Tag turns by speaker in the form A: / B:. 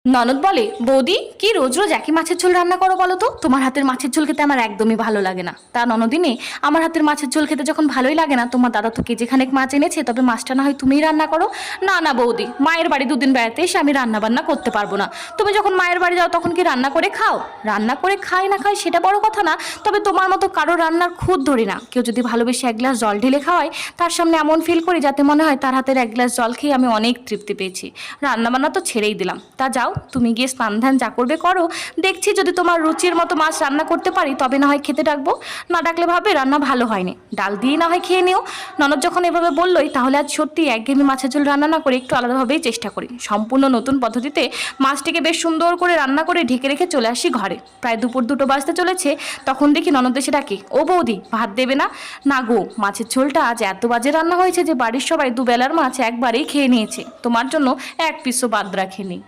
A: ননদ বলে, বৌদি কি রোজ রোজ একই মাছের ঝোল রান্না করো বলো তো? তোমার হাতের মাছের ঝোল খেতে আমার একদমই ভালো লাগে না। তা ননদিনী, আমার হাতের মাছের ঝোল খেতে যখন ভালোই লাগে না, তোমার দাদা তো কেজি খানেক মাছ এনেছে, তবে মাছটা না হয় তুমিই রান্না করো। না না বৌদি, মায়ের বাড়ি দুদিন বেড়াতে এসে আমি রান্না বান্না করতে পারবো না। তুমি যখন মায়ের বাড়ি যাও তখন কি রান্না করে খাও? রান্না করে খাই না খাই সেটা বড় কথা না, তবে তোমার মতো কারো রান্নার খুঁত ধরি না। কেউ যদি ভালোবেসে এক গ্লাস জল ঢেলে খাওয়ায়, তার সামনে এমন ফিল করি যাতে মনে হয় তার হাতের এক গ্লাস জল খেয়ে আমি অনেক তৃপ্তি পেয়েছি। রান্না বান্না তো ছেড়েই দিলাম। তা যাও, তুমি গিয়ে স্নান ধ্যান যা করবে করো। দেখছি যদি তোমার রুচির মতো মাছ রান্না করতে পারি তবে না হয় খেতে ডাকবো, না ডাকলে ভাবে রান্না ভালো হয়নি, ডাল দিয়ে না হয় খেয়ে নিও। ননদ যখন এভাবে বললোই, তাহলে আজ সত্যি একঘেয়েমি মাছের ঝোল রান্না না করে একটু আলাদাভাবেই চেষ্টা করি। সম্পূর্ণ নতুন পদ্ধতিতে মাছটিকে বেশ সুন্দর করে রান্না করে ঢেকে রেখে চলে আসি ঘরে। প্রায় দুপুর 2টো বাজতে চলেছে, তখন দেখি ননদ এসে ডাকে, ও বৌদি ভাত দেবে না? না গো, মাছের ঝোলটা আজ এত বাজে রান্না হয়েছে যে বাড়ির সবাই দুবেলার মাছ একবারেই খেয়ে নিয়েছে, তোমার জন্য এক পিসও বাদ রাখেনি।